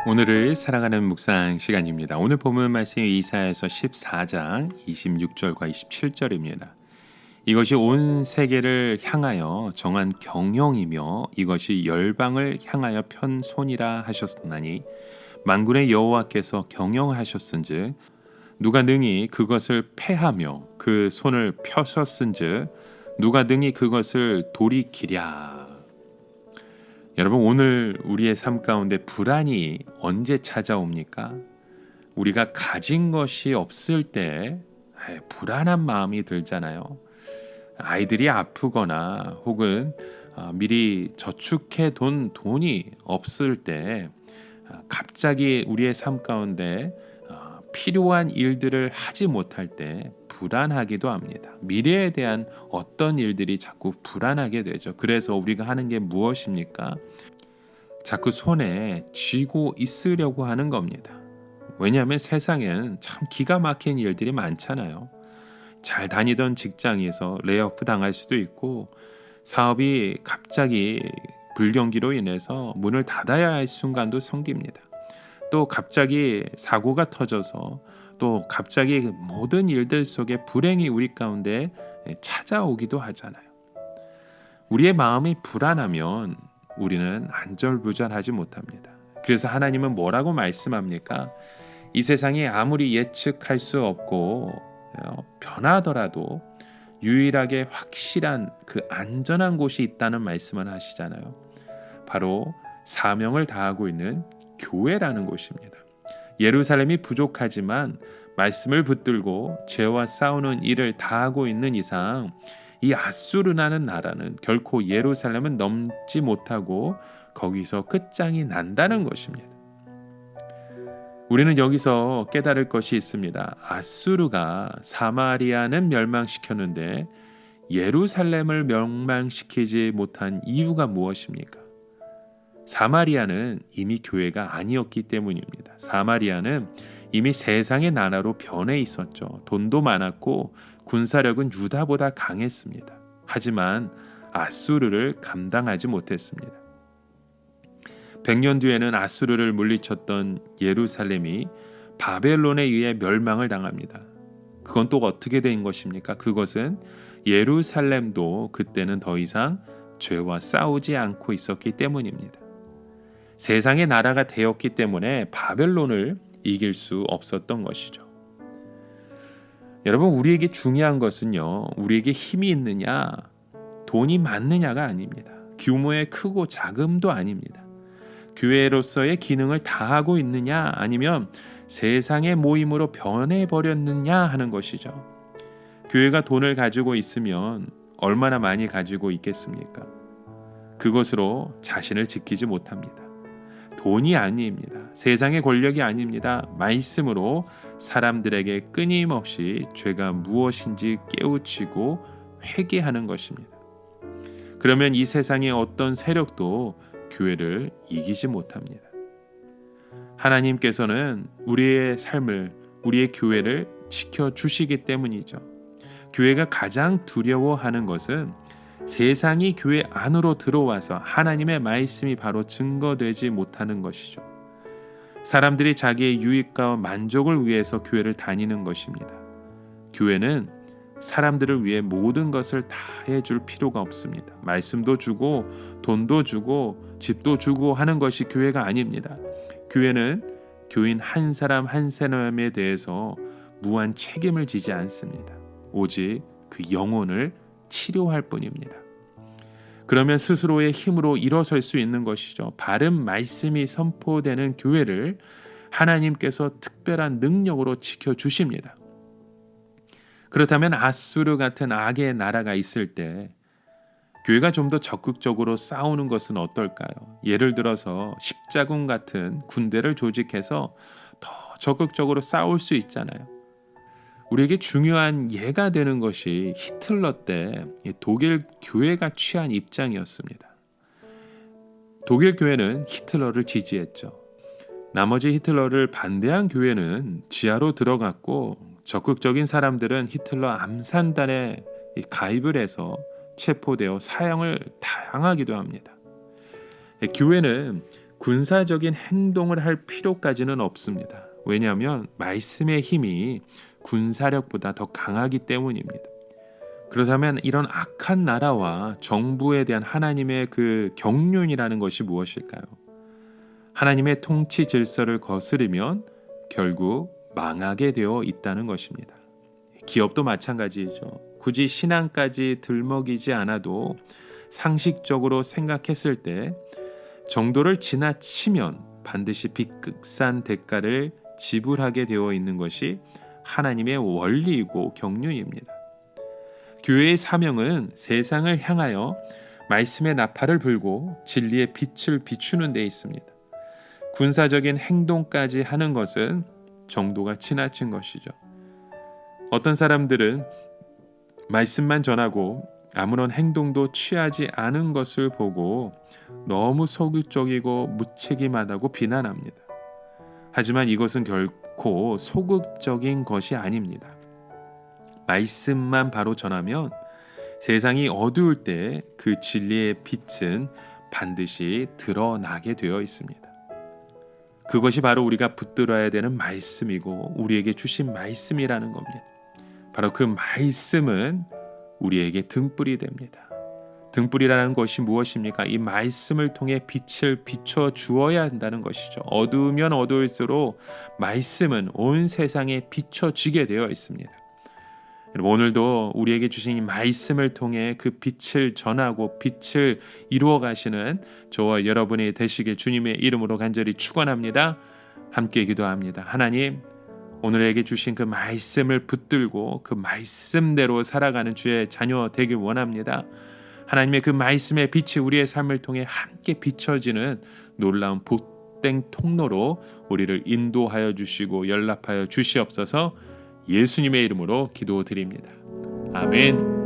오늘을 사랑하는 묵상 시간입니다. 오늘 본문 말씀이 이사야서 14장 26절과 27절입니다. 이것이 온 세계를 향하여 정한 경영이며 이것이 열방을 향하여 편 손이라 하셨나니 만군의 여호와께서 경영하셨은즉 누가 능히 그것을 패하며 그 손을 펴셨은즉 누가 능히 그것을 돌이키랴. 여러분, 오늘 우리의 삶 가운데 불안이 언제 찾아옵니까? 우리가 가진 것이 없을 때 불안한 마음이 들잖아요. 아이들이 아프거나 혹은 미리 저축해 둔 돈이 없을 때 갑자기 우리의 삶 가운데 필요한 일들을 하지 못할 때 불안하기도 합니다. 미래에 대한 어떤 일들이 자꾸 불안하게 되죠. 그래서 우리가 하는 게 무엇입니까? 자꾸 손에 쥐고 있으려고 하는 겁니다. 왜냐하면 세상엔 참 기가 막힌 일들이 많잖아요. 잘 다니던 직장에서 레이오프 당할 수도 있고, 사업이 갑자기 불경기로 인해서 문을 닫아야 할 순간도 생깁니다. 또 갑자기 사고가 터져서 또 갑자기 모든 일들 속에 불행이 우리 가운데 찾아오기도 하잖아요. 우리의 마음이 불안하면 우리는 안절부절하지 못합니다. 그래서 하나님은 뭐라고 말씀합니까? 이 세상이 아무리 예측할 수 없고 변하더라도 유일하게 확실한 그 안전한 곳이 있다는 말씀을 하시잖아요. 바로 사명을 다하고 있는 교회라는 곳입니다. 예루살렘이 부족하지만 말씀을 붙들고 죄와 싸우는 일을 다하고 있는 이상 이 아수르라는 나라는 결코 예루살렘은 넘지 못하고 거기서 끝장이 난다는 것입니다. 우리는 여기서 깨달을 것이 있습니다. 아수르가 사마리아는 멸망시켰는데 예루살렘을 멸망시키지 못한 이유가 무엇입니까? 사마리아는 이미 교회가 아니었기 때문입니다. 사마리아는 이미 세상의 나라로 변해 있었죠. 돈도 많았고 군사력은 유다보다 강했습니다. 하지만 아수르를 감당하지 못했습니다. 100년 뒤에는 아수르를 물리쳤던 예루살렘이 바벨론에 의해 멸망을 당합니다. 그건 또 어떻게 된 것입니까? 그것은 예루살렘도 그때는 더 이상 죄와 싸우지 않고 있었기 때문입니다. 세상의 나라가 되었기 때문에 바벨론을 이길 수 없었던 것이죠. 여러분, 우리에게 중요한 것은요, 우리에게 힘이 있느냐, 돈이 많느냐가 아닙니다. 규모의 크고 작음도 아닙니다. 교회로서의 기능을 다하고 있느냐, 아니면 세상의 모임으로 변해버렸느냐 하는 것이죠. 교회가 돈을 가지고 있으면 얼마나 많이 가지고 있겠습니까? 그것으로 자신을 지키지 못합니다. 돈이 아닙니다. 세상의 권력이 아닙니다. 말씀으로 사람들에게 끊임없이 죄가 무엇인지 깨우치고 회개하는 것입니다. 그러면 이 세상의 어떤 세력도 교회를 이기지 못합니다. 하나님께서는 우리의 삶을, 우리의 교회를 지켜주시기 때문이죠. 교회가 가장 두려워하는 것은 세상이 교회 안으로 들어와서 하나님의 말씀이 바로 증거되지 못하는 것이죠. 사람들이 자기의 유익과 만족을 위해서 교회를 다니는 것입니다. 교회는 사람들을 위해 모든 것을 다 해줄 필요가 없습니다. 말씀도 주고 돈도 주고 집도 주고 하는 것이 교회가 아닙니다. 교회는 교인 한 사람 한 사람에 대해서 무한 책임을 지지 않습니다. 오직 그 영혼을 치료할 뿐입니다. 그러면 스스로의 힘으로 일어설 수 있는 것이죠. 바른 말씀이 선포되는 교회를 하나님께서 특별한 능력으로 지켜주십니다. 그렇다면 아수르 같은 악의 나라가 있을 때 교회가 좀 더 적극적으로 싸우는 것은 어떨까요? 예를 들어서 십자군 같은 군대를 조직해서 더 적극적으로 싸울 수 있잖아요. 우리에게 중요한 예가 되는 것이 히틀러 때 독일 교회가 취한 입장이었습니다. 독일 교회는 히틀러를 지지했죠. 나머지 히틀러를 반대한 교회는 지하로 들어갔고 적극적인 사람들은 히틀러 암산단에 가입을 해서 체포되어 사형을 당하기도 합니다. 교회는 군사적인 행동을 할 필요까지는 없습니다. 왜냐하면 말씀의 힘이 군사력보다 더 강하기 때문입니다. 그렇다면 이런 악한 나라와 정부에 대한 하나님의 그 경륜이라는 것이 무엇일까요? 하나님의 통치 질서를 거스르면 결국 망하게 되어 있다는 것입니다. 기업도 마찬가지죠. 굳이 신앙까지 들먹이지 않아도 상식적으로 생각했을 때 정도를 지나치면 반드시 비극산 대가를 지불하게 되어 있는 것이 하나님의 원리이고 경륜입니다. 교회의 사명은 세상을 향하여 말씀의 나팔을 불고 진리의 빛을 비추는 데 있습니다. 군사적인 행동까지 하는 것은 정도가 지나친 것이죠. 어떤 사람들은 말씀만 전하고 아무런 행동도 취하지 않은 것을 보고 너무 소극적이고 무책임하다고 비난합니다. 하지만 이것은 결코 소극적인 것이 아닙니다. 말씀만 바로 전하면 세상이 어두울 때 그 진리의 빛은 반드시 드러나게 되어 있습니다. 그것이 바로 우리가 붙들어야 되는 말씀이고 우리에게 주신 말씀이라는 겁니다. 바로 그 말씀은 우리에게 등불이 됩니다. 등불이라는 것이 무엇입니까? 이 말씀을 통해 빛을 비춰 주어야 한다는 것이죠. 어두우면 어두울수록 말씀은 온 세상에 비춰지게 되어 있습니다. 여러분, 오늘도 우리에게 주신 이 말씀을 통해 그 빛을 전하고 빛을 이루어 가시는 저와 여러분이 되시길 주님의 이름으로 간절히 축원합니다. 함께 기도합니다. 하나님, 오늘에게 주신 그 말씀을 붙들고 그 말씀대로 살아가는 주의 자녀 되길 원합니다. 하나님의 그 말씀의 빛이 우리의 삶을 통해 함께 비춰지는 놀라운 복된 통로로 우리를 인도하여 주시고 연락하여 주시옵소서. 예수님의 이름으로 기도드립니다. 아멘.